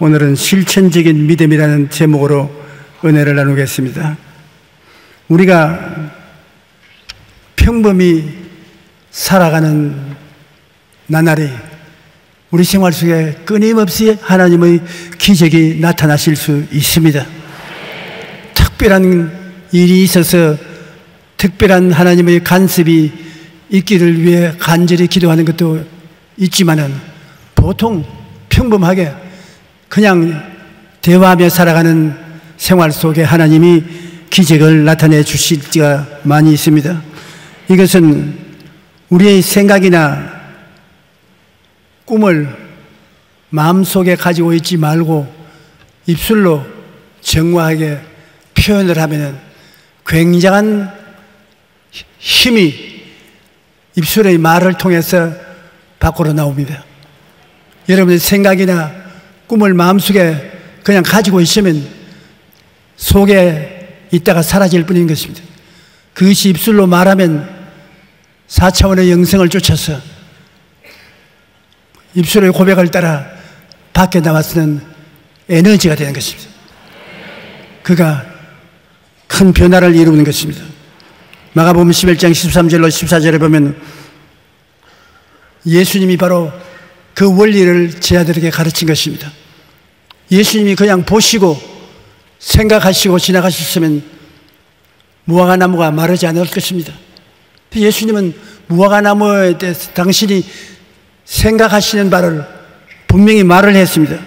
오늘은 실천적인 믿음이라는 제목으로 은혜를 나누겠습니다. 우리가 평범히 살아가는 나날이 우리 생활 속에 끊임없이 하나님의 기적이 나타나실 수 있습니다. 특별한 일이 있어서 특별한 하나님의 간섭이 있기를 위해 간절히 기도하는 것도 있지만은 보통 평범하게 그냥 대화하며 살아가는 생활 속에 하나님이 기적을 나타내 주실 때가 많이 있습니다. 이것은 우리의 생각이나 꿈을 마음속에 가지고 있지 말고 입술로 정확하게 표현을 하면 굉장한 힘이 입술의 말을 통해서 밖으로 나옵니다. 여러분의 생각이나 꿈을 마음속에 그냥 가지고 있으면 속에 있다가 사라질 뿐인 것입니다. 그것이 입술로 말하면 4차원의 영성을 쫓아서 입술의 고백을 따라 밖에 나와서는 에너지가 되는 것입니다. 그가 큰 변화를 이루는 것입니다. 마가복음 11장 13절로 14절에 보면 예수님이 바로 그 원리를 제자들에게 가르친 것입니다. 예수님이 그냥 보시고 생각하시고 지나가셨으면 무화과나무가 마르지 않을 것입니다. 예수님은 무화과나무에 대해서 당신이 생각하시는 바를 분명히 말을 했습니다.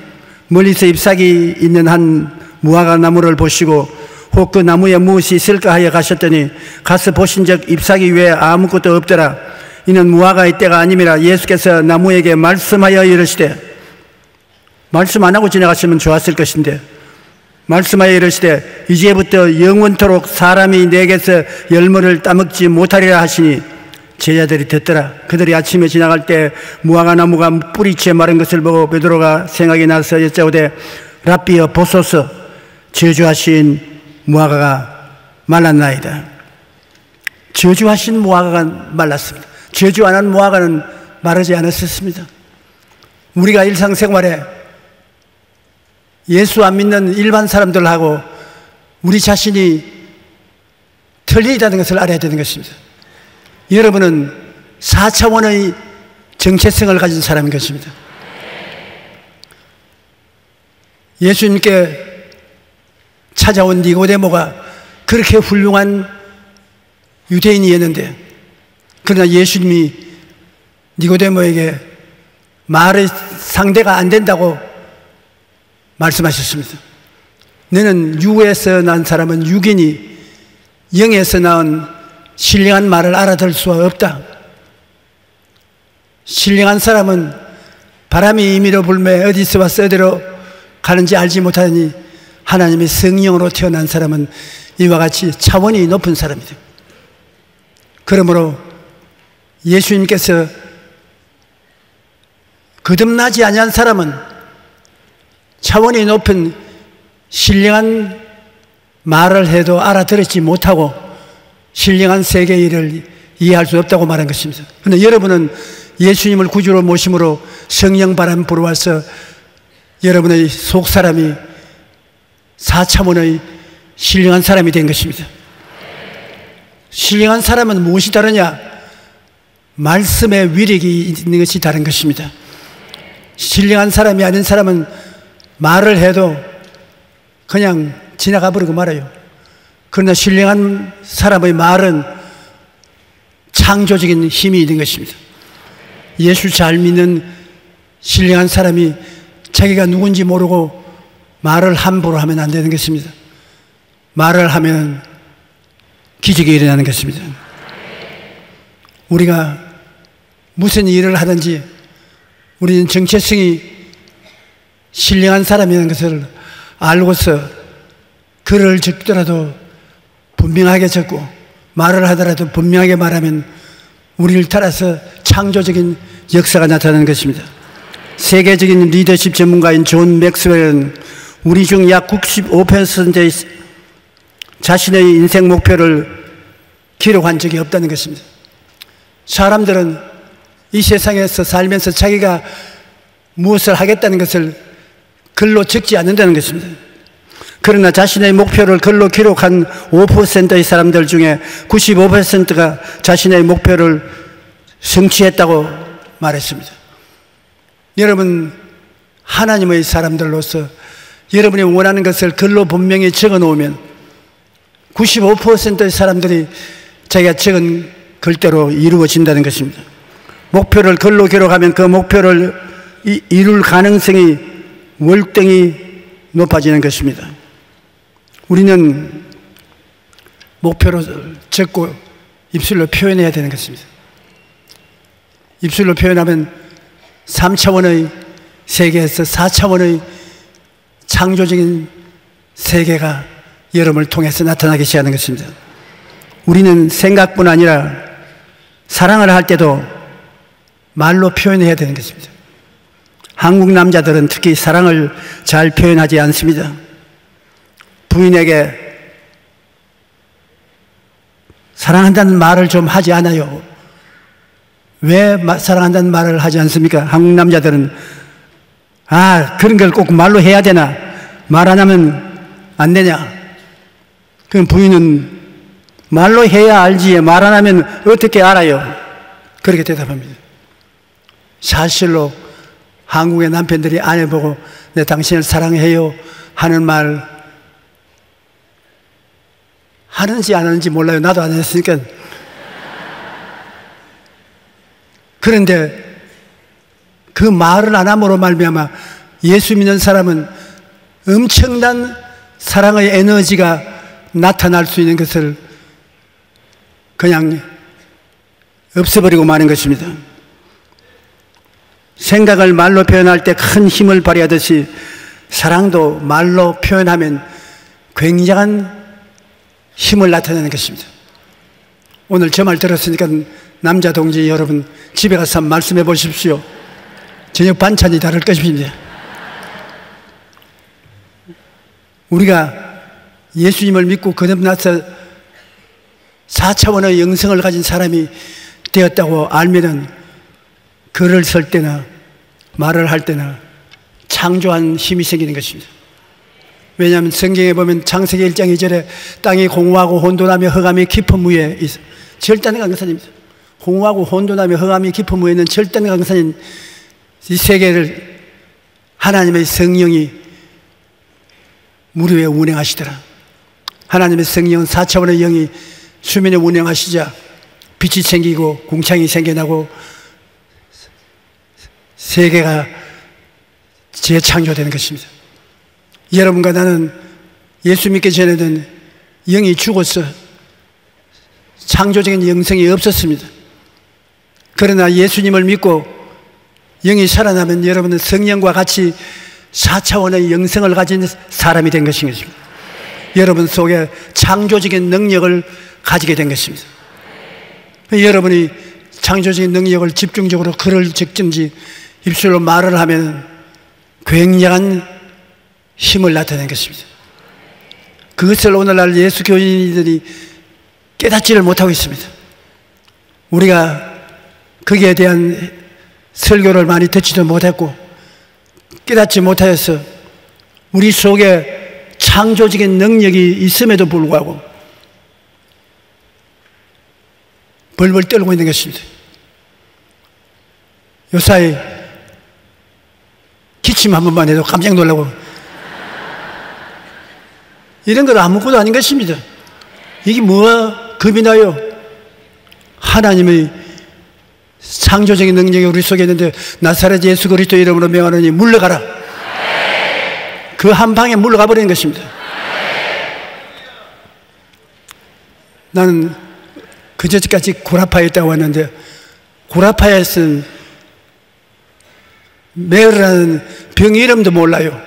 멀리서 잎사귀 있는 한 무화과나무를 보시고 혹 그 나무에 무엇이 있을까 하여 가셨더니 가서 보신즉 잎사귀 외에 아무것도 없더라. 이는 무화과의 때가 아님이라. 예수께서 나무에게 말씀하여 이르시되, 말씀 안 하고 지나갔으면 좋았을 것인데, 말씀하여 이르시되 이제부터 영원토록 사람이 내게서 열매를 따먹지 못하리라 하시니 제자들이 듣더라. 그들이 아침에 지나갈 때 무화과나무가 뿌리채 마른 것을 보고 베드로가 생각이 나서 여짜오되 랍비여 보소서, 저주하신 무화과가 말랐나이다. 저주하신 무화과가 말랐습니다. 저주 안 한 무화과는 마르지 않았었습니다. 우리가 일상생활에 예수 안 믿는 일반 사람들하고 우리 자신이 틀리다는 것을 알아야 되는 것입니다. 여러분은 4차원의 정체성을 가진 사람인 것입니다. 예수님께 찾아온 니고데모가 그렇게 훌륭한 유대인이었는데, 그러나 예수님이 니고데모에게 말의 상대가 안 된다고 말씀하셨습니다. 너는 유에서 난 사람은 육이니 영에서 나온 신령한 말을 알아들 수 없다. 신령한 사람은 바람이 임의로 불매 어디서 와서 어디로 가는지 알지 못하니 하나님의 성령으로 태어난 사람은 이와 같이 차원이 높은 사람이다. 그러므로 예수님께서 거듭나지 아니한 사람은 차원이 높은 신령한 말을 해도 알아들었지 못하고 신령한 세계의 일을 이해할 수 없다고 말한 것입니다. 그런데 여러분은 예수님을 구주로 모심으로 성령 바람 불어와서 여러분의 속 사람이 4차원의 신령한 사람이 된 것입니다. 신령한 사람은 무엇이 다르냐? 말씀의 위력이 있는 것이 다른 것입니다. 신령한 사람이 아닌 사람은 말을 해도 그냥 지나가 버리고 말아요. 그러나 신령한 사람의 말은 창조적인 힘이 있는 것입니다. 예수 잘 믿는 신령한 사람이 자기가 누군지 모르고 말을 함부로 하면 안 되는 것입니다. 말을 하면 기적이 일어나는 것입니다. 우리가 무슨 일을 하든지 우리는 정체성이 신령한 사람이라는 것을 알고서 글을 적더라도 분명하게 적고 말을 하더라도 분명하게 말하면 우리를 따라서 창조적인 역사가 나타나는 것입니다. 세계적인 리더십 전문가인 존 맥스웰은 우리 중 약 95%의 자신의 인생 목표를 기록한 적이 없다는 것입니다. 사람들은 이 세상에서 살면서 자기가 무엇을 하겠다는 것을 글로 적지 않는다는 것입니다. 그러나 자신의 목표를 글로 기록한 5%의 사람들 중에 95%가 자신의 목표를 성취했다고 말했습니다. 여러분, 하나님의 사람들로서 여러분이 원하는 것을 글로 분명히 적어 놓으면 95%의 사람들이 자기가 적은 글대로 이루어진다는 것입니다. 목표를 글로 기록하면 그 목표를 이룰 가능성이 월등히 높아지는 것입니다. 우리는 목표를 적고 입술로 표현해야 되는 것입니다. 입술로 표현하면 3차원의 세계에서 4차원의 창조적인 세계가 여러분을 통해서 나타나기 시작하는 것입니다. 우리는 생각뿐 아니라 사랑을 할 때도 말로 표현해야 되는 것입니다. 한국 남자들은 특히 사랑을 잘 표현하지 않습니다. 부인에게 사랑한다는 말을 좀 하지 않아요. 왜 사랑한다는 말을 하지 않습니까? 한국 남자들은 그런 걸 꼭 말로 해야 되나? 말 안 하면 안 되냐? 그럼 부인은 말로 해야 알지 말 안 하면 어떻게 알아요? 그렇게 대답합니다. 사실로 한국의 남편들이 아내 보고 내 당신을 사랑해요 하는 말 하는지 안 하는지 몰라요. 나도 안 했으니까. 그런데 그 말을 안 함으로 말미암아 예수 믿는 사람은 엄청난 사랑의 에너지가 나타날 수 있는 것을 그냥 없애버리고 마는 것입니다. 생각을 말로 표현할 때 큰 힘을 발휘하듯이 사랑도 말로 표현하면 굉장한 힘을 나타내는 것입니다. 오늘 저 말 들었으니까 남자 동지 여러분 집에 가서 한번 말씀해 보십시오. 저녁 반찬이 다를 것입니다. 우리가 예수님을 믿고 거듭나서 4차원의 영성을 가진 사람이 되었다고 알면은 글을 쓸 때나 말을 할 때나 창조한 힘이 생기는 것입니다. 왜냐하면 성경에 보면 창세기 1장 2절에 땅이 공허하고 혼돈하며 흑암이 깊은 무에 있어. 절대는 강산입니다. 공허하고 혼돈하며 흑암이 깊은 무에 있는 절대는 강산인 이 세계를 하나님의 성령이 물 위에 운행하시더라. 하나님의 성령은 4차원의 영이 수면에 운행하시자 빛이 생기고 궁창이 생겨나고 세계가 재창조되는 것입니다. 여러분과 나는 예수 믿기 전에는 영이 죽어서 창조적인 영성이 없었습니다. 그러나 예수님을 믿고 영이 살아나면 여러분은 성령과 같이 4차원의 영성을 가진 사람이 된 것입니다. 여러분 속에 창조적인 능력을 가지게 된 것입니다. 여러분이 창조적인 능력을 집중적으로 글을 적든지 입술로 말을 하면 굉장한 힘을 나타내는 것입니다. 그것을 오늘날 예수 교인들이 깨닫지를 못하고 있습니다. 우리가 거기에 대한 설교를 많이 듣지도 못했고 깨닫지 못하여서 우리 속에 창조적인 능력이 있음에도 불구하고 벌벌 떨고 있는 것입니다. 요사이 기침 한 번만 해도 깜짝 놀라고 이런 건 아무것도 아닌 것입니다. 이게 뭐가 겁이 나요? 하나님의 창조적인 능력이 우리 속에 있는데 나사렛 예수 그리스도 이름으로 명하노니 물러가라. 그 한 방에 물러가 버리는 것입니다. 나는 그저까지 구라파에 있다고 왔는데 구라파에서는 메르라는 병 이름도 몰라요.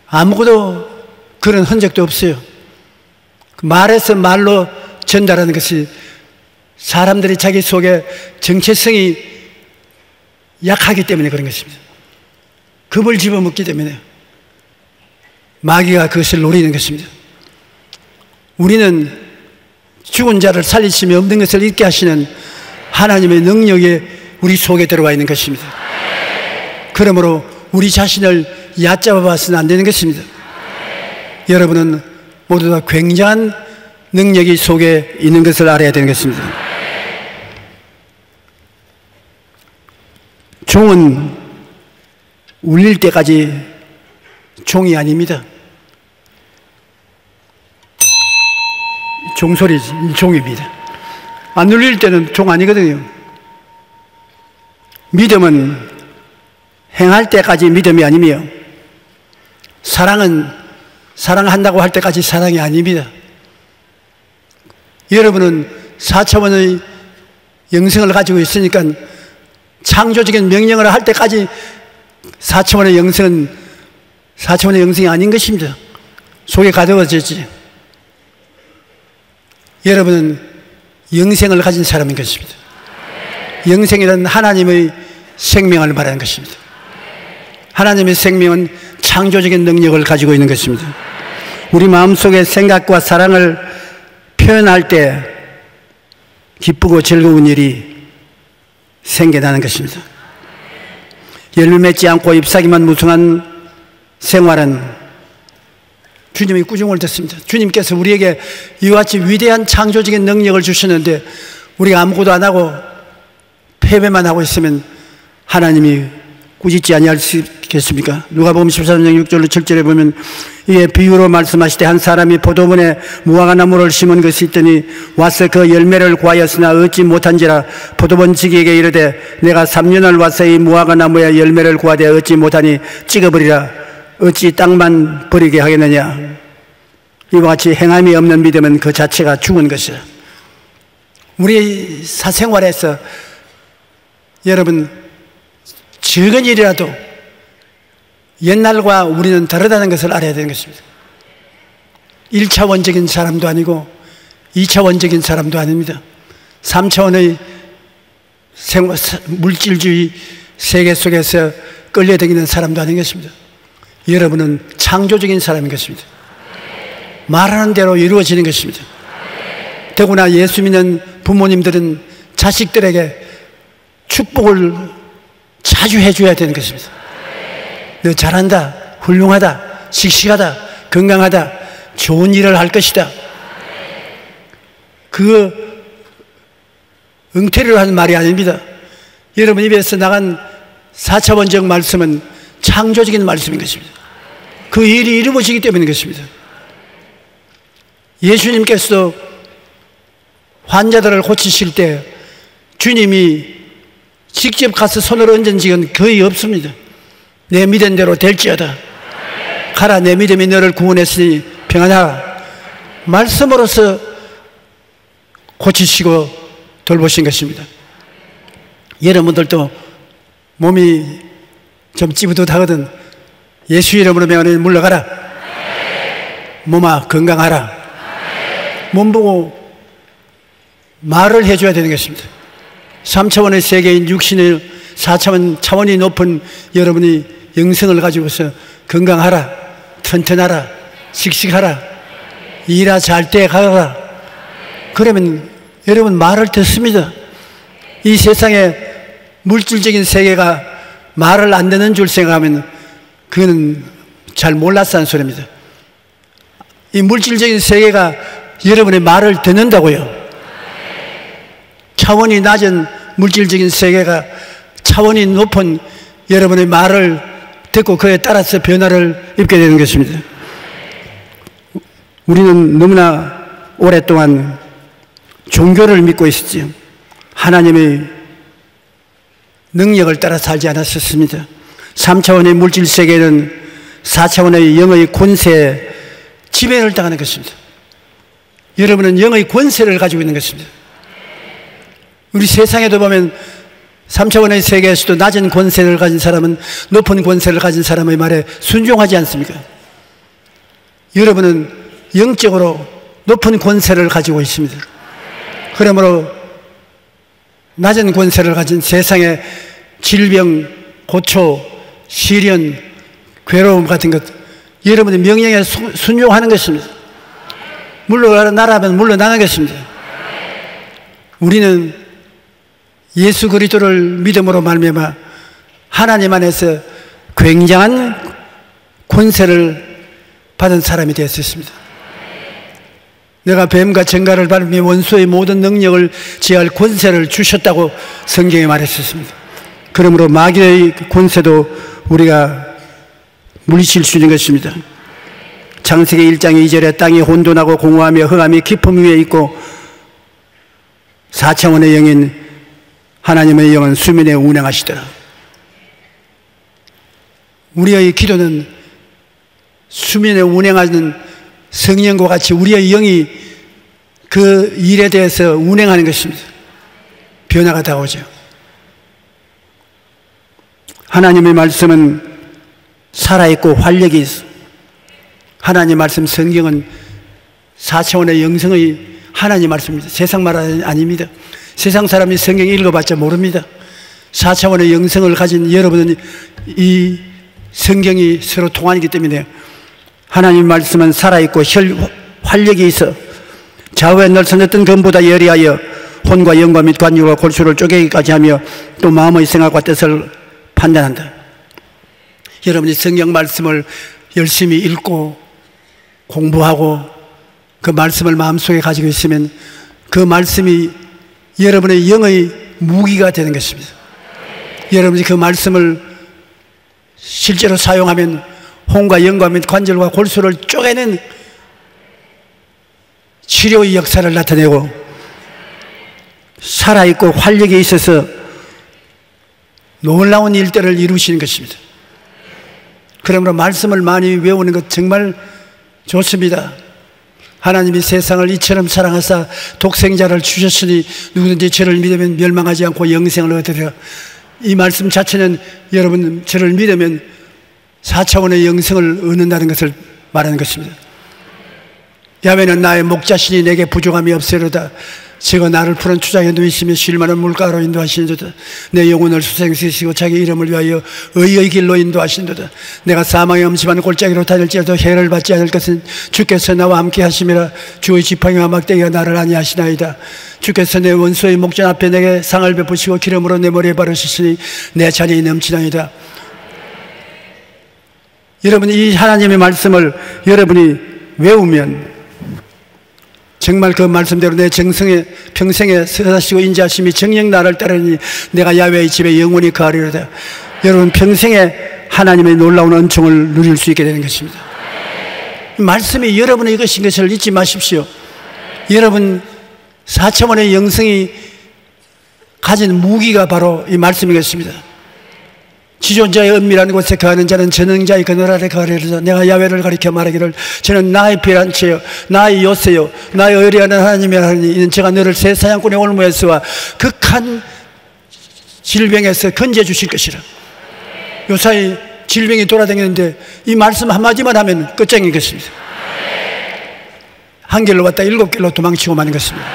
아무것도 그런 흔적도 없어요. 말에서 말로 전달하는 것이 사람들이 자기 속에 정체성이 약하기 때문에 그런 것입니다. 겁을 집어먹기 때문에 마귀가 그것을 노리는 것입니다. 우리는 죽은 자를 살리시며 없는 것을 잊게 하시는 하나님의 능력이 우리 속에 들어와 있는 것입니다. 그러므로 우리 자신을 얕잡아 봐서는 안 되는 것입니다. 여러분은 모두 다 굉장한 능력이 속에 있는 것을 알아야 되는 것입니다. 종은 울릴 때까지 종이 아닙니다. 종소리 종입니다. 안 울릴 때는 종 아니거든요. 믿음은 행할 때까지 믿음이 아니며 사랑은 사랑한다고 할 때까지 사랑이 아닙니다. 여러분은 4차원의 영성을 가지고 있으니까 창조적인 명령을 할 때까지 4차원의 영성은 4차원의 영성이 아닌 것입니다. 속에 가두어졌지. 여러분은 영생을 가진 사람인 것입니다. 영생이란 하나님의 생명을 말하는 것입니다. 하나님의 생명은 창조적인 능력을 가지고 있는 것입니다. 우리 마음속에 생각과 사랑을 표현할 때 기쁘고 즐거운 일이 생겨나는 것입니다. 열매 맺지 않고 잎사귀만 무성한 생활은 주님의 꾸중을 듣습니다. 주님께서 우리에게 이와 같이 위대한 창조적인 능력을 주셨는데 우리가 아무것도 안 하고 패배만 하고 있으면 하나님이 꾸짖지 아니할 수 있겠습니까? 누가복음 13장 6절로 7절에 보면 이에 비유로 말씀하시되 한 사람이 포도원에 무화과 나무를 심은 것이 있더니 와서 그 열매를 구하였으나 얻지 못한지라 포도원 지기에게 이르되 내가 3년을 와서 이 무화과 나무에 열매를 구하되 얻지 못하니 찍어버리라. 어찌 땅만 버리게 하겠느냐. 이와 같이 행함이 없는 믿음은 그 자체가 죽은 것이라. 우리 사생활에서 여러분 적은 일이라도 옛날과 우리는 다르다는 것을 알아야 되는 것입니다. 1차원적인 사람도 아니고 2차원적인 사람도 아닙니다. 3차원의 물질주의 세계 속에서 끌려다니는 사람도 아닌 것입니다. 여러분은 창조적인 사람인 것입니다. 말하는 대로 이루어지는 것입니다. 더구나 예수 믿는 부모님들은 자식들에게 축복을 자주 해줘야 되는 것입니다. 너 잘한다, 훌륭하다, 씩씩하다, 건강하다, 좋은 일을 할 것이다. 그 응태를 하는 말이 아닙니다. 여러분 입에서 나간 4차원적 말씀은 창조적인 말씀인 것입니다. 그 일이 이루어지기 때문인 것입니다. 예수님께서도 환자들을 고치실 때 주님이 직접 가서 손을 얹은 적은 거의 없습니다. 내 믿은 대로 될지어다. 가라, 내 믿음이 너를 구원했으니 평안하라. 말씀으로서 고치시고 돌보신 것입니다. 여러분들도 몸이 좀 찌부듯하거든. 예수 이름으로 명하니 물러가라. 몸아 건강하라. 몸 보고 말을 해줘야 되는 것입니다. 3차원의 세계인 육신의 4차원 차원이 높은 여러분이 영성을 가지고서 건강하라, 튼튼하라, 씩씩하라, 일하 잘 때 가라. 그러면 여러분 말을 듣습니다. 이 세상에 물질적인 세계가 말을 안 듣는 줄 생각하면 그거는 잘 몰랐다는 소리입니다. 이 물질적인 세계가 여러분의 말을 듣는다고요. 차원이 낮은 물질적인 세계가 차원이 높은 여러분의 말을 듣고 그에 따라서 변화를 입게 되는 것입니다. 우리는 너무나 오랫동안 종교를 믿고 있었지요. 하나님의 능력을 따라 살지 않았었습니다. 3차원의 물질 세계는 4차원의 영의 권세에 지배를 당하는 것입니다. 여러분은 영의 권세를 가지고 있는 것입니다. 우리 세상에도 보면 3차원의 세계에서도 낮은 권세를 가진 사람은 높은 권세를 가진 사람의 말에 순종하지 않습니까? 여러분은 영적으로 높은 권세를 가지고 있습니다. 그러므로 낮은 권세를 가진 세상의 질병, 고초, 시련, 괴로움 같은 것, 여러분의 명령에 순종하는 것입니다. 물러나라면 물러나가겠습니다. 우리는 예수 그리스도를 믿음으로 말미암아 하나님 안에서 굉장한 권세를 받은 사람이 되었습니다. 내가 뱀과 정갈을 밟으며 원수의 모든 능력을 제할 권세를 주셨다고 성경에 말했었습니다. 그러므로 마귀의 권세도 우리가 물리칠 수 있는 것입니다. 창세기 1장 2절에 땅이 혼돈하고 공허하며 흑암이 깊음 위에 있고 4차원의 영인 하나님의 영은 수면에 운행하시더라. 우리의 기도는 수면에 운행하는 성령과 같이 우리의 영이 그 일에 대해서 운행하는 것입니다. 변화가 다가오죠. 하나님의 말씀은 살아있고 활력이 있어. 하나님 말씀 성경은 4차원의 영성의 하나님 말씀입니다. 세상 말 아닙니다. 세상 사람이 성경 읽어봤자 모릅니다. 4차원의 영성을 가진 여러분은 이 성경이 서로 통하기 때문에 하나님 말씀은 살아있고 활력이 있어 좌우에 널쳐졌던 검보다 예리하여 혼과 영과 및 관율과 골수를 쪼개기까지 하며 또 마음의 생각과 뜻을 판단한다. 여러분이 성경 말씀을 열심히 읽고 공부하고 그 말씀을 마음속에 가지고 있으면 그 말씀이 여러분의 영의 무기가 되는 것입니다. 여러분이 그 말씀을 실제로 사용하면 혼과 영과 및 관절과 골수를 쪼개는 치료의 역사를 나타내고 살아있고 활력이 있어서 놀라운 일들을 이루시는 것입니다. 그러므로 말씀을 많이 외우는 것 정말 좋습니다. 하나님이 세상을 이처럼 사랑하사 독생자를 주셨으니 누구든지 저를 믿으면 멸망하지 않고 영생을 얻으리라. 이 말씀 자체는 여러분 저를 믿으면 4차원의 영생을 얻는다는 것을 말하는 것입니다. 야훼는 나의 목자시니 내게 부족함이 없으리로다. 제가 나를 푸른 추장에 누이시며 쉴만한 물가로 인도하시는도다. 내 영혼을 수생시키시고 자기 이름을 위하여 의의 길로 인도하시는도다. 내가 사망의 엄침한 골짜기로 다닐지라도 해를 받지 않을 것은 주께서 나와 함께 하심이라. 주의 지팡이와 막대기가 나를 안위하시나이다. 주께서 내 원수의 목전 앞에 내게 상을 베푸시고 기름으로 내 머리에 바르시니 내 잔이 넘치나이다. 여러분 이 하나님의 말씀을 여러분이 외우면 정말 그 말씀대로 내 평생에 선하시고 인자하심이 정녕 나를 따르니 내가 야훼의 집에 영원히 거하리로다. 여러분 평생에 하나님의 놀라운 은총을 누릴 수 있게 되는 것입니다. 말씀이 여러분의 것인 것을 잊지 마십시오. 여러분 4차원의 영성이 가진 무기가 바로 이 말씀이겠습니다. 지존자의 은밀한 곳에 거하는 자는 전능자의 그늘 아래 거하리로다. 내가 야훼를 가리켜 말하기를 저는 나의 피란체요 나의 요새요 나의 의리하는 하나님이라 하니 이는 제가 너를 새 사냥꾼의 올무에서와 극한 질병에서 건져 주실 것이라. 요사이 질병이 돌아다니는데 이 말씀 한마디만 하면 끝장인 것입니다. 한 길로 왔다 7길로 도망치고 마는 것입니다.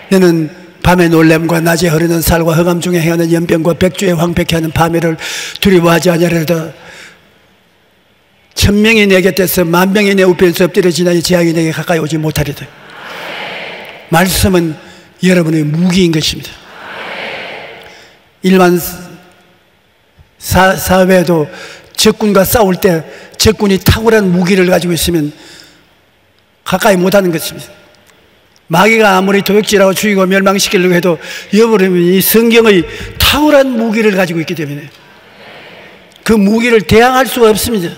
너는 밤의 놀램과 낮에 흐르는 살과 흑암 중에 행하는 연병과 백주에 황폐케 하는 파멸을 두려워하지 아니하리로다. 1000명이 내 곁에서 10,000명이 내 우편에서 엎드려지나니 재앙이 내게 가까이 오지 못하리다. 말씀은 여러분의 무기인 것입니다. 일반 사회에도 적군과 싸울 때 적군이 탁월한 무기를 가지고 있으면 가까이 못하는 것입니다. 마귀가 아무리 도둑질하고 죽이고 멸망시키려고 해도 여러분이 이 성경의 탁월한 무기를 가지고 있기 때문에 그 무기를 대항할 수가 없습니다.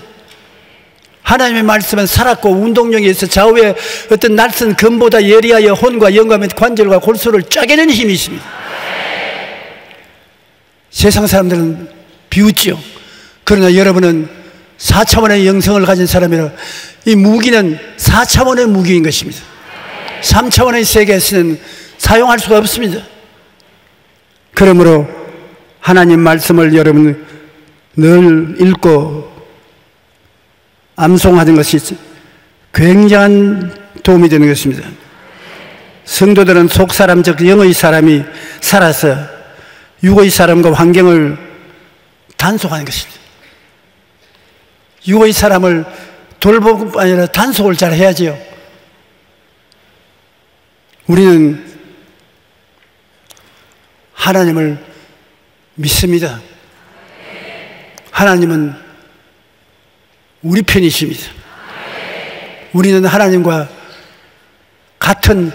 하나님의 말씀은 살았고 운동력이 있어 좌우에 어떤 낯선 검보다 예리하여 혼과 영과 및 관절과 골수를 쪼개는 힘이 있습니다. 세상 사람들은 비웃지요. 그러나 여러분은 4차원의 영성을 가진 사람이라 이 무기는 4차원의 무기인 것입니다. 3차원의 세계에서는 사용할 수가 없습니다. 그러므로 하나님 말씀을 여러분 늘 읽고 암송하는 것이 굉장한 도움이 되는 것입니다. 성도들은 속사람 즉 영의 사람이 살아서 육의 사람과 환경을 단속하는 것입니다. 육의 사람을 돌보고 아니라 단속을 잘 해야지요. 우리는 하나님을 믿습니다. 하나님은 우리 편이십니다. 우리는 하나님과 같은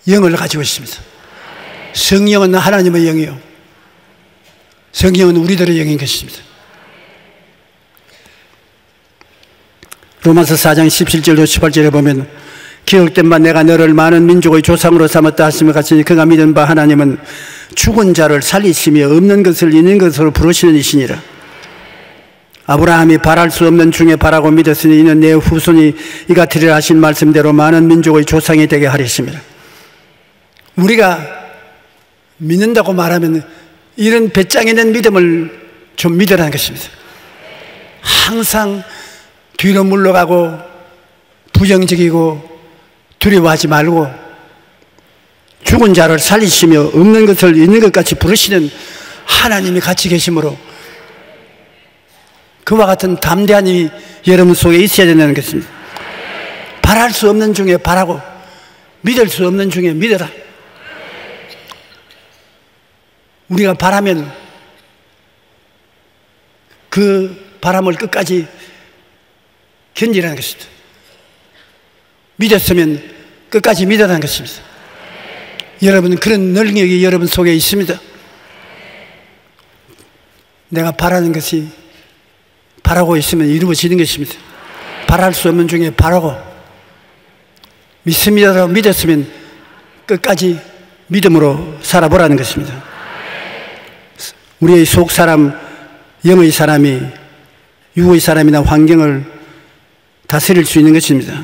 영을 가지고 있습니다. 성령은 하나님의 영이요, 성령은 우리들의 영인 것입니다. 로마서 4장 17절로 18절에 보면 기억된 바 내가 너를 많은 민족의 조상으로 삼았다 하시며 같으니 그가 믿은 바 하나님은 죽은 자를 살리시며 없는 것을 있는 것으로 부르시는 이시니라. 아브라함이 바랄 수 없는 중에 바라고 믿었으니 이는 내 후손이 이같으리라 하신 말씀대로 많은 민족의 조상이 되게 하리심이라. 우리가 믿는다고 말하면 이런 배짱 있는 믿음을 좀 믿으라는 것입니다. 항상 뒤로 물러가고 부정적이고 두려워하지 말고 죽은 자를 살리시며 없는 것을 있는 것 같이 부르시는 하나님이 같이 계시므로 그와 같은 담대함이 여러분 속에 있어야 된다는 것입니다. 바랄 수 없는 중에 바라고 믿을 수 없는 중에 믿어라. 우리가 바라면 그 바람을 끝까지 견디라는 것입니다. 믿었으면 끝까지 믿으라는 것입니다. 여러분, 그런 능력이 여러분 속에 있습니다. 내가 바라는 것이 바라고 있으면 이루어지는 것입니다. 바랄 수 없는 중에 바라고 믿습니다라고 믿었으면 끝까지 믿음으로 살아보라는 것입니다. 우리의 속 사람, 영의 사람이 육의 사람이나 환경을 다스릴 수 있는 것입니다.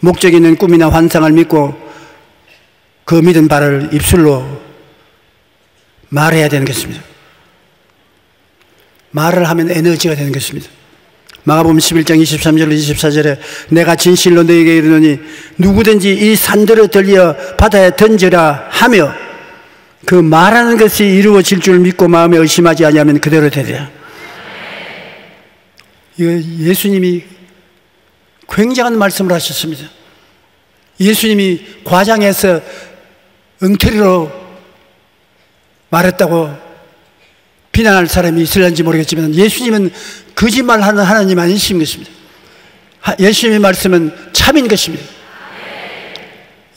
목적 있는 꿈이나 환상을 믿고 그 믿은 바를 입술로 말해야 되는 것입니다. 말을 하면 에너지가 되는 것입니다. 마가복음 11장 23절로 24절에 내가 진실로 너에게 이르노니 누구든지 이 산들을 들려 바다에 던지라 하며 그 말하는 것이 이루어질 줄 믿고 마음에 의심하지 아니하면 그대로 되리라. 이거 예수님이 굉장한 말씀을 하셨습니다. 예수님이 과장해서 엉터리로 말했다고 비난할 사람이 있을는지 모르겠지만 예수님은 거짓말하는 하나님 아니신 것입니다. 예수님의 말씀은 참인 것입니다.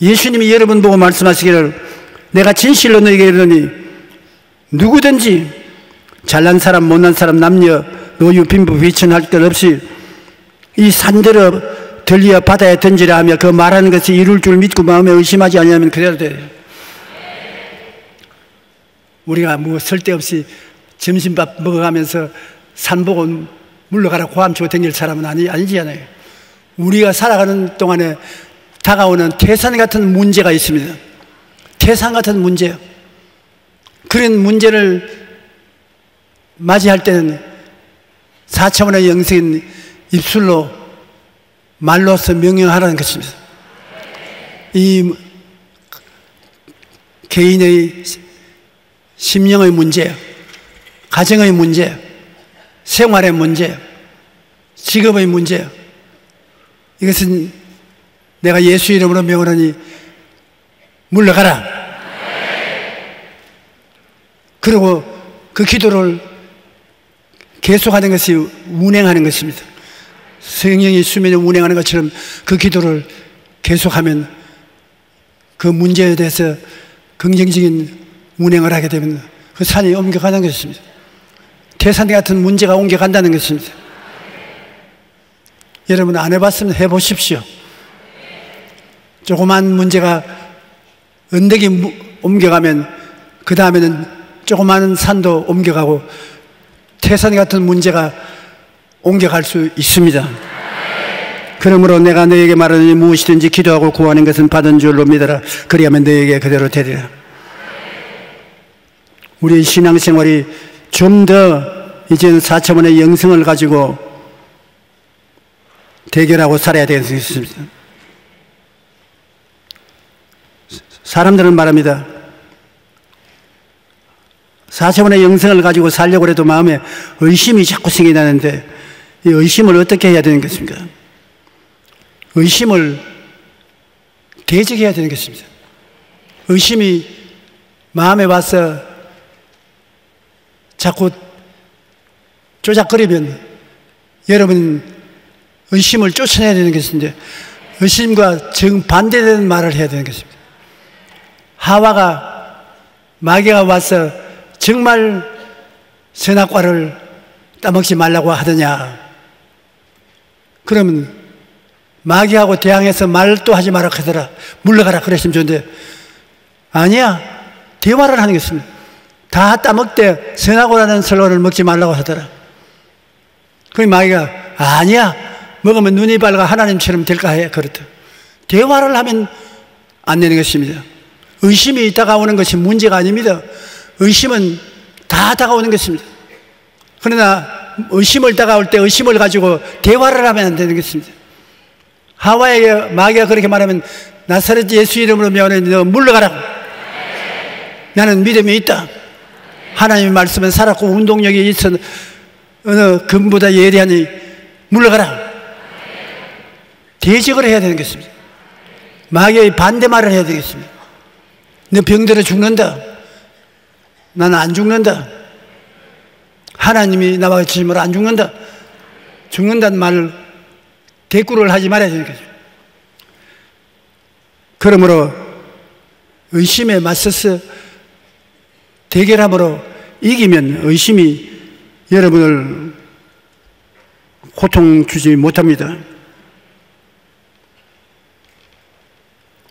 예수님이 여러분 보고 말씀하시기를 내가 진실로 너에게 이르노니 누구든지 잘난 사람 못난 사람 남녀 노유 빈부 비천할 것 없이 이 산들어 들리어 바다에 던지라 하며 그 말하는 것이 이룰 줄 믿고 마음에 의심하지 아니하면 그대로 돼요. 우리가 뭐 쓸데없이 점심밥 먹어가면서 산 보고 물러가라 고함 치고 댕길 사람은 아니잖아요. 우리가 살아가는 동안에 다가오는 태산 같은 문제가 있습니다. 태산 같은 문제요. 그런 문제를 맞이할 때는 4차원의 영성인 입술로 말로서 명령하라는 것입니다. 이 개인의 심령의 문제, 가정의 문제, 생활의 문제, 직업의 문제, 이것은 내가 예수 이름으로 명하노니 물러가라. 그리고 그 기도를 계속하는 것이 운행하는 것입니다. 성령이 수면에 운행하는 것처럼 그 기도를 계속하면 그 문제에 대해서 긍정적인 운행을 하게 되면 그 산이 옮겨가는 것입니다. 태산 같은 문제가 옮겨간다는 것입니다. 여러분 안 해봤으면 해보십시오. 조그만 문제가 언덕이 옮겨가면 그 다음에는 조그마한 산도 옮겨가고 태산 같은 문제가 옮겨갈 수 있습니다. 그러므로 내가 너에게 말하노니 무엇이든지 기도하고 구하는 것은 받은 줄로 믿어라. 그리하면 너에게 그대로 되리라. 우리의 신앙생활이 좀 더 이제는 4차원의 영성을 가지고 대결하고 살아야 되겠습니다. 사람들은 말합니다. 4차원의 영성을 가지고 살려고 해도 마음에 의심이 자꾸 생겨나는데 이 의심을 어떻게 해야 되는 것입니까? 의심을 대적해야 되는 것입니다. 의심이 마음에 와서 자꾸 조작거리면 여러분 의심을 쫓아내야 되는 것인데 의심과 정반대되는 말을 해야 되는 것입니다. 하와가 마귀가 와서 정말 선악과를 따먹지 말라고 하더냐? 그러면 마귀하고 대항해서 말도 하지 마라 하더라. 물러가라 그랬으면 좋은데 아니야. 대화를 하는 것입니다. 다 따먹되 선악과라는 설로를 먹지 말라고 하더라. 그럼 마귀가 아니야. 먹으면 눈이 밝아 하나님처럼 될까 해. 그렇다. 대화를 하면 안 되는 것입니다. 의심이 다가오는 것이 문제가 아닙니다. 의심은 다 다가오는 것입니다. 그러나 의심을 다가올 때 의심을 가지고 대화를 하면 안 되는 것입니다. 하와에게 마귀가 그렇게 말하면 나사렛 예수 이름으로 명하노니 너 물러가라고. 나는 믿음이 있다. 하나님의 말씀은 살았고 운동력이 있어 어느 금보다 예리하니 물러가라. 대적을 해야 되는 것입니다. 마귀의 반대말을 해야 되겠습니다. 너 병들어 죽는다. 나는 안 죽는다. 하나님이 나와 같이 힘으로 안 죽는다. 죽는다는 말을 대꾸를 하지 말아야 되는 거죠. 그러므로 의심에 맞서서 대결함으로 이기면 의심이 여러분을 고통 주지 못합니다.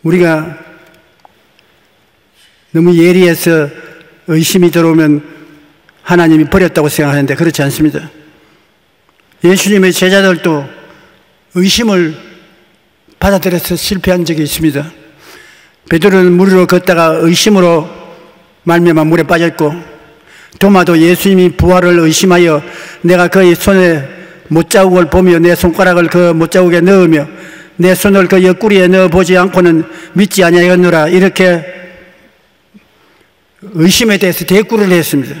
우리가 너무 예리해서 의심이 들어오면 하나님이 버렸다고 생각하는데 그렇지 않습니다. 예수님의 제자들도 의심을 받아들여서 실패한 적이 있습니다. 베드로는 물 위로 걷다가 의심으로 말미암아 물에 빠졌고, 도마도 예수님이 부활을 의심하여 내가 그의 손에 못자국을 보며 내 손가락을 그 못자국에 넣으며 내 손을 그 옆구리에 넣어보지 않고는 믿지 아니하였노라. 이렇게 의심에 대해서 대꾸를 했습니다.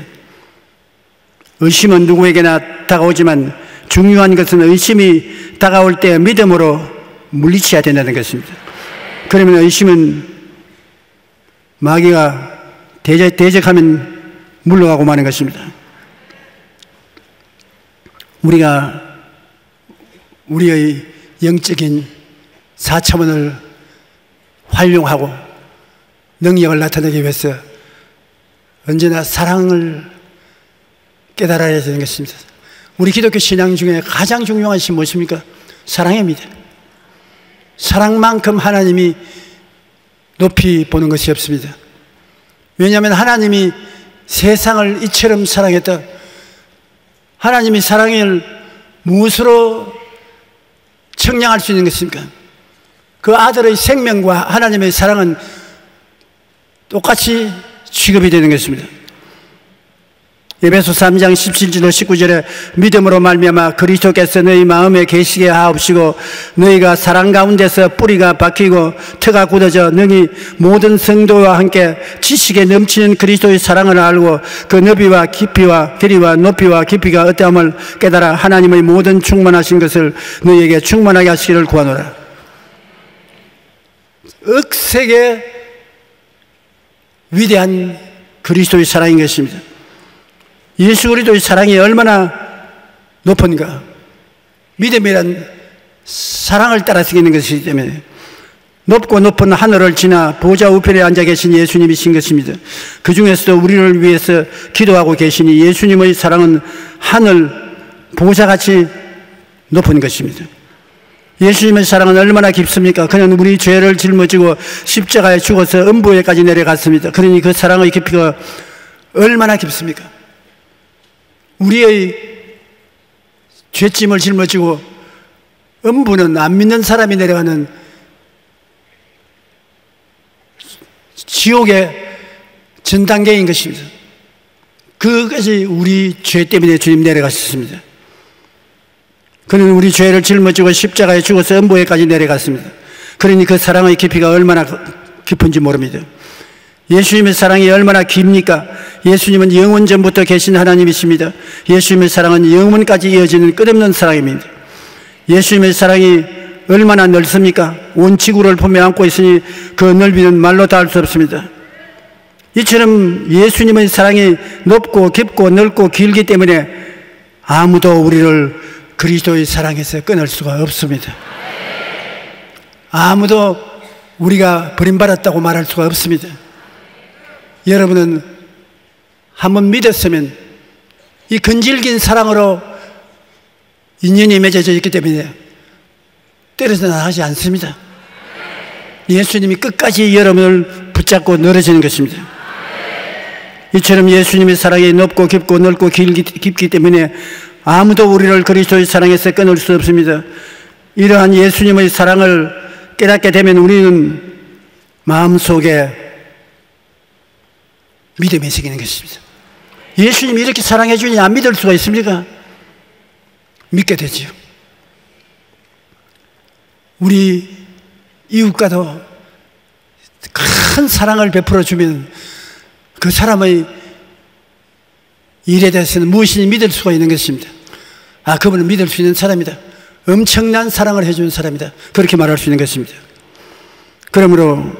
의심은 누구에게나 다가오지만 중요한 것은 의심이 다가올 때 믿음으로 물리쳐야 된다는 것입니다. 그러면 의심은 마귀가 대적하면 물러가고 마는 것입니다. 우리가 우리의 영적인 4차원을 활용하고 능력을 나타내기 위해서 언제나 사랑을 깨달아야 되는 것입니다. 우리 기독교 신앙 중에 가장 중요한 것이 무엇입니까? 사랑입니다. 사랑만큼 하나님이 높이 보는 것이 없습니다. 왜냐하면 하나님이 세상을 이처럼 사랑했다. 하나님이 사랑을 무엇으로 측량할 수 있는 것입니까? 그 아들의 생명과 하나님의 사랑은 똑같이 취급이 되는 것입니다. 에베소 3장 17절 19절에 믿음으로 말미암아 그리스도께서 너희 마음에 계시게 하옵시고 너희가 사랑 가운데서 뿌리가 박히고 터가 굳어져 너희 모든 성도와 함께 지식에 넘치는 그리스도의 사랑을 알고 그 너비와 깊이와 길이와 높이와 깊이가 어떠함을 깨달아 하나님의 모든 충만하신 것을 너희에게 충만하게 하시기를 구하노라. 억세게 위대한 그리스도의 사랑인 것입니다. 예수 그리스도의 사랑이 얼마나 높은가. 믿음이란 사랑을 따라서 있는 것이기 때문에 높고 높은 하늘을 지나 보좌 우편에 앉아 계신 예수님이신 것입니다. 그 중에서도 우리를 위해서 기도하고 계시니 예수님의 사랑은 하늘 보좌같이 높은 것입니다. 예수님의 사랑은 얼마나 깊습니까? 그는 우리 죄를 짊어지고 십자가에 죽어서 음부에까지 내려갔습니다. 그러니 그 사랑의 깊이가 얼마나 깊습니까? 우리의 죄짐을 짊어지고 음부는 안 믿는 사람이 내려가는 지옥의 전 단계인 것입니다. 그것이 우리 죄 때문에 주님 내려가셨습니다. 그는 우리 죄를 짊어지고 십자가에 죽어서 음부에까지 내려갔습니다. 그러니 그 사랑의 깊이가 얼마나 깊은지 모릅니다. 예수님의 사랑이 얼마나 깁니까? 예수님은 영원 전부터 계신 하나님이십니다. 예수님의 사랑은 영원까지 이어지는 끝없는 사랑입니다. 예수님의 사랑이 얼마나 넓습니까? 온 지구를 품에 안고 있으니 그 넓이는 말로 닿을 수 없습니다. 이처럼 예수님의 사랑이 높고 깊고 넓고 길기 때문에 아무도 우리를 그리스도의 사랑에서 끊을 수가 없습니다. 아무도 우리가 버림받았다고 말할 수가 없습니다. 여러분은 한번 믿었으면 이 근질긴 사랑으로 인연이 맺어져 있기 때문에 떨어져 나가지 않습니다. 예수님이 끝까지 여러분을 붙잡고 늘어지는 것입니다. 이처럼 예수님의 사랑이 높고 깊고 넓고 깊기 때문에 아무도 우리를 그리스도의 사랑에서 끊을 수 없습니다. 이러한 예수님의 사랑을 깨닫게 되면 우리는 마음속에 믿음이 생기는 것입니다. 예수님이 이렇게 사랑해 주니 안 믿을 수가 있습니까? 믿게 되지요. 우리 이웃과도 큰 사랑을 베풀어 주면 그 사람의 일에 대해서는 무엇이니 믿을 수가 있는 것입니다. 아, 그분은 믿을 수 있는 사람이다. 엄청난 사랑을 해주는 사람이다. 그렇게 말할 수 있는 것입니다. 그러므로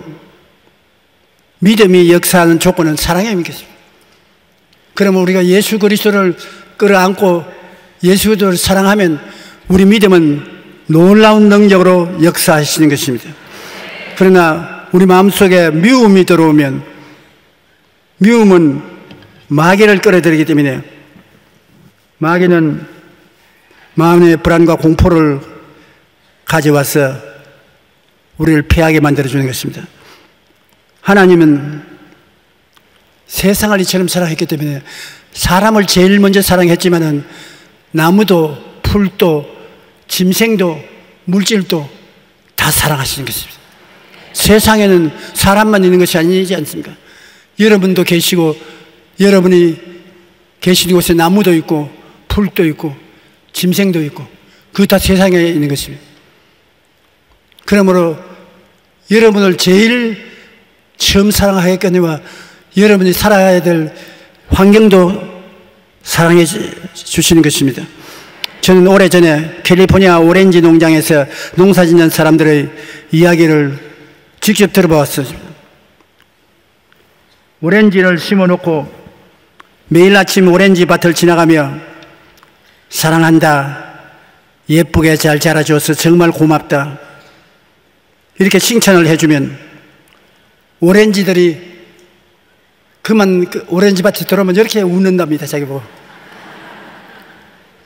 믿음이 역사하는 조건은 사랑에 있겠습니다. 그러면 우리가 예수 그리스도를 끌어안고 예수 그리스도를 사랑하면 우리 믿음은 놀라운 능력으로 역사하시는 것입니다. 그러나 우리 마음속에 미움이 들어오면 미움은 마귀를 끌어들이기 때문에 마귀는 마음의 불안과 공포를 가져와서 우리를 패하게 만들어주는 것입니다. 하나님은 세상을 이처럼 사랑했기 때문에 사람을 제일 먼저 사랑했지만은 나무도 풀도 짐승도 물질도 다 사랑하시는 것입니다. 세상에는 사람만 있는 것이 아니지 않습니까? 여러분도 계시고 여러분이 계신 곳에 나무도 있고 풀도 있고 짐승도 있고 그거 다 세상에 있는 것입니다. 그러므로 여러분을 제일 처음 사랑하겠거니와 여러분이 살아야 될 환경도 사랑해 주시는 것입니다. 저는 오래전에 캘리포니아 오렌지 농장에서 농사 짓는 사람들의 이야기를 직접 들어봤어요. 오렌지를 심어놓고 매일 아침 오렌지 밭을 지나가며 사랑한다, 예쁘게 잘 자라줘서 정말 고맙다 이렇게 칭찬을 해주면 오렌지들이 그만 오렌지 밭에 들어오면 이렇게 웃는답니다. 자기 보고.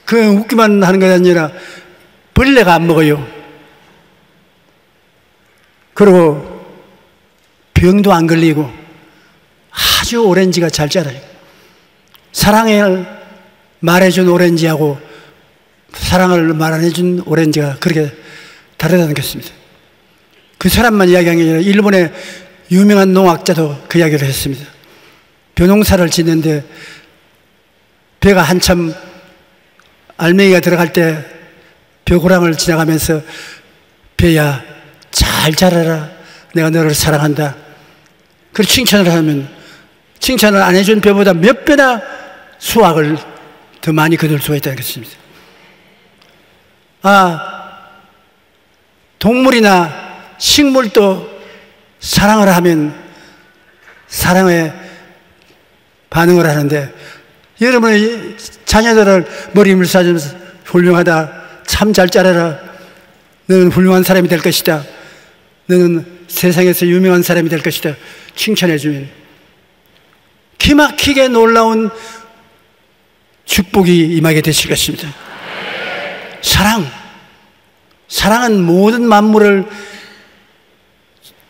그냥 웃기만 하는 것이 아니라 벌레가 안 먹어요. 그리고 병도 안 걸리고 아주 오렌지가 잘 자라요. 사랑을 말해준 오렌지하고 사랑을 말 안 해준 오렌지가 그렇게 다르다는 것입니다. 그 사람만 이야기한 게 아니라 일본의 유명한 농학자도 그 이야기를 했습니다. 벼농사를 짓는데 벼가 한참 알맹이가 들어갈 때 벼고랑을 지나가면서 벼야 잘 자라라, 내가 너를 사랑한다 그렇게 칭찬을 하면 칭찬을 안 해준 벼보다 몇 배나 수확을 더 많이 거둘 수가 있다는 것입니다. 동물이나 식물도 사랑을 하면 사랑에 반응을 하는데 여러분의 자녀들을 머리 물싸주면서 훌륭하다, 참 잘 자라라, 너는 훌륭한 사람이 될 것이다, 너는 세상에서 유명한 사람이 될 것이다 칭찬해주면 기막히게 놀라운 축복이 임하게 되실 것입니다. 사랑은 모든 만물을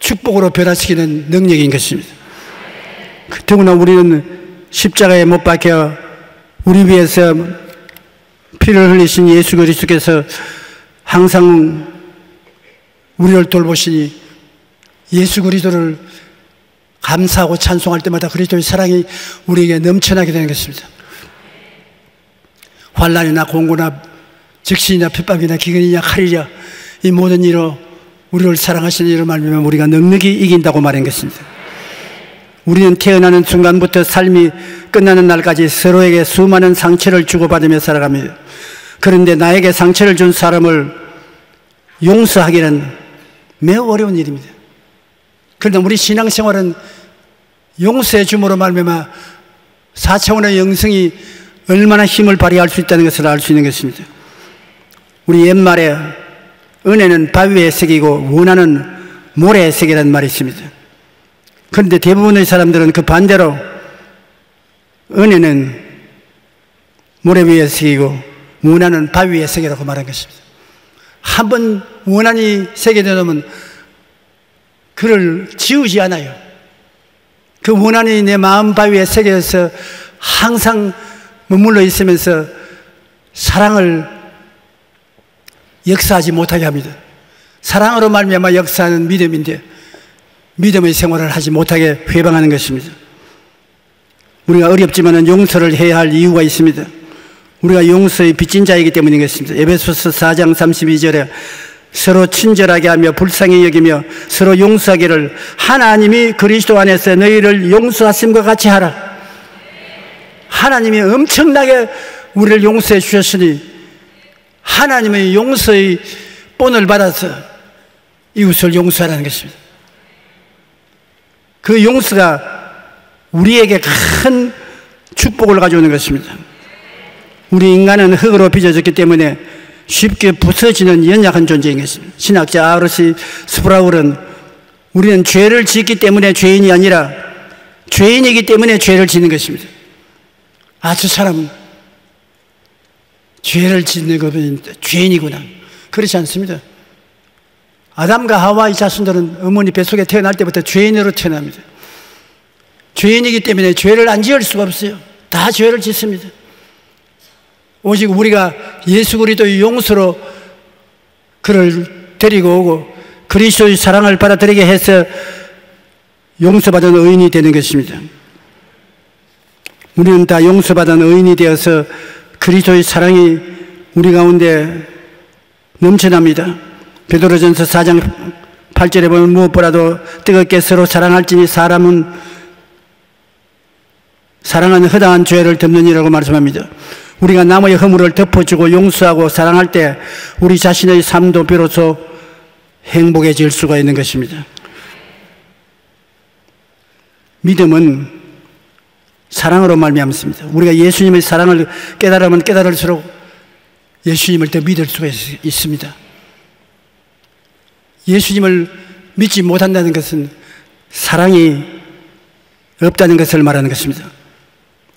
축복으로 변화시키는 능력인 것입니다. 더구나 우리는 십자가에 못 박혀 우리 위해서 피를 흘리신 예수 그리스도께서 항상 우리를 돌보시니 예수 그리스도를 감사하고 찬송할 때마다 그리스도의 사랑이 우리에게 넘쳐나게 되는 것입니다. 환난이나 공고나 적신이나 핍박이나 기근이냐 칼이냐 이 모든 일로 우리를 사랑하시는 이를 말미암아 우리가 넉넉히 이긴다고 말한 것입니다. 우리는 태어나는 순간부터 삶이 끝나는 날까지 서로에게 수많은 상처를 주고받으며 살아갑니다. 그런데 나에게 상처를 준 사람을 용서하기는 매우 어려운 일입니다. 그런데 우리 신앙생활은 용서해 줌으로 말미암아 4차원의 영성이 얼마나 힘을 발휘할 수 있다는 것을 알 수 있는 것입니다. 우리 옛말에 은혜는 바위 위에 새기고 원한은 모래에 새기라는 말이 있습니다. 그런데 대부분의 사람들은 그 반대로 은혜는 모래 위에 새기고 원한은 바위 위에 새기라고 말한 것입니다. 한번 원한이 새겨져 놓으면 그를 지우지 않아요. 그 원한이 내 마음 바위에 새겨져서 항상 머물러 있으면서 사랑을 역사하지 못하게 합니다. 사랑으로 말미암아 역사하는 믿음인데 믿음의 생활을 하지 못하게 회방하는 것입니다. 우리가 어렵지만 용서를 해야 할 이유가 있습니다. 우리가 용서의 빚진 자이기 때문인 것입니다. 에베소서 4장 32절에 서로 친절하게 하며 불쌍히 여기며 서로 용서하기를 하나님이 그리스도 안에서 너희를 용서하심과 같이 하라. 하나님이 엄청나게 우리를 용서해 주셨으니 하나님의 용서의 본을 받아서 이웃을 용서하라는 것입니다. 그 용서가 우리에게 큰 축복을 가져오는 것입니다. 우리 인간은 흙으로 빚어졌기 때문에 쉽게 부서지는 연약한 존재인 것입니다. 신학자 아르시 스프라울은 우리는 죄를 짓기 때문에 죄인이 아니라 죄인이기 때문에 죄를 짓는 것입니다. 아, 저 사람 죄를 짓는 것은 죄인이구나. 그렇지 않습니다. 아담과 하와의 자손들은 어머니 뱃속에 태어날 때부터 죄인으로 태어납니다. 죄인이기 때문에 죄를 안 지을 수가 없어요. 다 죄를 짓습니다. 오직 우리가 예수 그리스도의 용서로 그를 데리고 오고 그리스도의 사랑을 받아들이게 해서 용서받은 의인이 되는 것입니다. 우리는 다 용서받은 의인이 되어서 그리스도의 사랑이 우리 가운데 넘쳐납니다. 베드로전서 4장 8절에 보면 무엇보다도 뜨겁게 서로 사랑할지니 사람은 사랑은 허다한 죄를 덮느니라고 말씀합니다. 우리가 남의 허물을 덮어주고 용서하고 사랑할 때 우리 자신의 삶도 비로소 행복해질 수가 있는 것입니다. 믿음은 사랑으로 말미암습니다. 우리가 예수님의 사랑을 깨달으면 깨달을수록 예수님을 더 믿을 수가 있습니다. 예수님을 믿지 못한다는 것은 사랑이 없다는 것을 말하는 것입니다.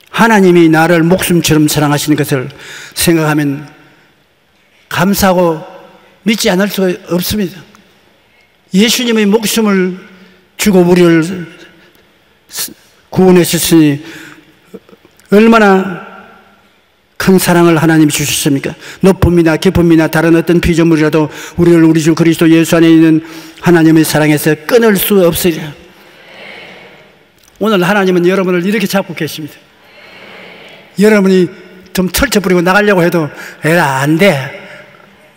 하나님이 나를 목숨처럼 사랑하시는 것을 생각하면 감사하고 믿지 않을 수가 없습니다. 예수님의 목숨을 주고 우리를 구원하셨으니 얼마나 큰 사랑을 하나님이 주셨습니까? 높음이나 깊음이나 다른 어떤 피조물이라도 우리를 우리 주 그리스도 예수 안에 있는 하나님의 사랑에서 끊을 수 없으리라. 오늘 하나님은 여러분을 이렇게 잡고 계십니다. 여러분이 좀 털쳐버리고 나가려고 해도 에라 안 돼.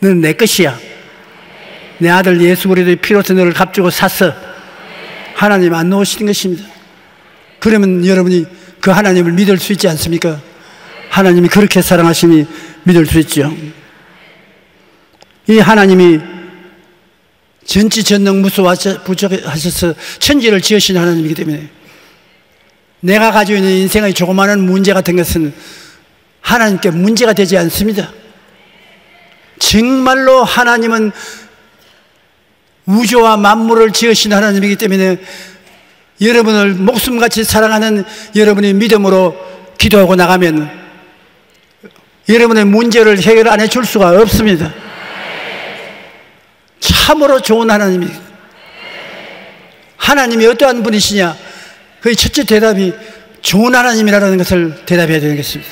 넌 내 것이야. 내 아들 예수 그리스도의 피로서 너를 값주고 샀어. 하나님 안 놓으시는 것입니다. 그러면 여러분이 그 하나님을 믿을 수 있지 않습니까? 하나님이 그렇게 사랑하시니 믿을 수 있죠. 이 하나님이 전지전능무소부족하셔서 천지를 지으신 하나님이기 때문에 내가 가지고 있는 인생의 조그마한 문제 같은 것은 하나님께 문제가 되지 않습니다. 정말로 하나님은 우주와 만물을 지으신 하나님이기 때문에 여러분을 목숨같이 사랑하는 여러분이 믿음으로 기도하고 나가면 여러분의 문제를 해결 안 해줄 수가 없습니다. 참으로 좋은 하나님입니다. 하나님이 어떠한 분이시냐? 그 첫째 대답이 좋은 하나님이라는 것을 대답해야 되는 것입니다.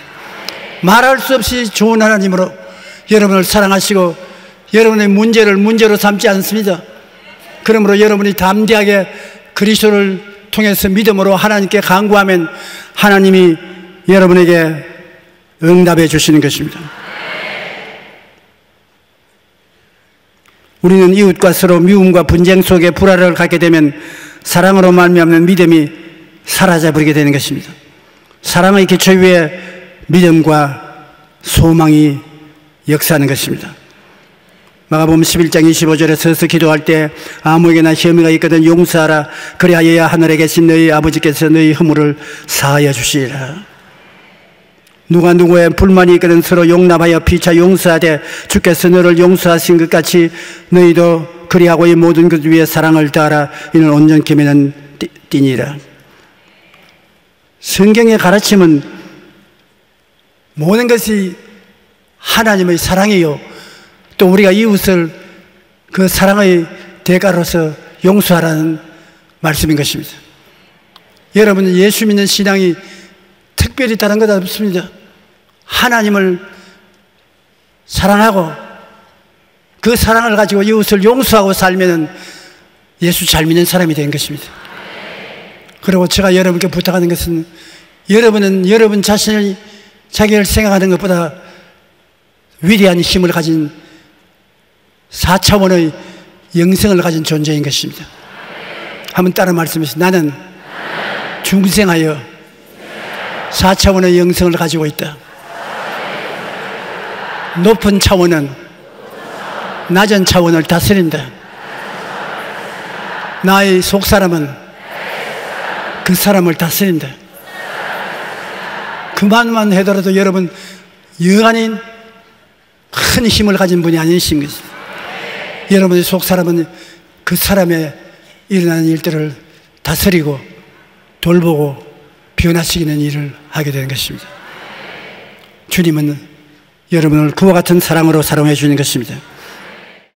말할 수 없이 좋은 하나님으로 여러분을 사랑하시고 여러분의 문제를 문제로 삼지 않습니다. 그러므로 여러분이 담대하게 그리스도를 통해서 믿음으로 하나님께 간구하면 하나님이 여러분에게 응답해 주시는 것입니다. 우리는 이웃과 서로 미움과 분쟁 속에 불화를 갖게 되면 사랑으로 말미암는 믿음이 사라져버리게 되는 것입니다. 사랑의 기초 위에 믿음과 소망이 역사하는 것입니다. 마가복음 11장 25절에 서서 기도할 때 아무에게나 혐의가 있거든 용서하라. 그리하여야 하늘에 계신 너희 아버지께서 너희 허물을 사하여 주시리라. 누가 누구의 불만이 있거든 서로 용납하여 피차 용서하되 주께서 너를 용서하신 것 같이 너희도 그리하고 이 모든 것 위에 사랑을 다하라. 이는 온전케 맺는 띠니라. 성경의 가르침은 모든 것이 하나님의 사랑이요, 또 우리가 이웃을 그 사랑의 대가로서 용서하라는 말씀인 것입니다. 여러분, 예수 믿는 신앙이 특별히 다른 것 없습니다. 하나님을 사랑하고 그 사랑을 가지고 이웃을 용서하고 살면 예수 잘 믿는 사람이 된 것입니다. 그리고 제가 여러분께 부탁하는 것은, 여러분은 여러분 자신을, 자기를 생각하는 것보다 위대한 힘을 가진 4차원의 영성을 가진 존재인 것입니다. 한번 따라 말씀하세요. 나는 중생하여 4차원의 영성을 가지고 있다. 높은 차원은 낮은 차원을 다스린다. 나의 속사람은 그 사람을 다스린다. 그만만 해더라도 여러분 영원히 큰 힘을 가진 분이 아니신 것입니다. 여러분의 속사람은 그 사람의 일어나는 일들을 다스리고 돌보고 변화시키는 일을 하게 되는 것입니다. 주님은 여러분을 그와 같은 사랑으로 사랑해 주는 것입니다.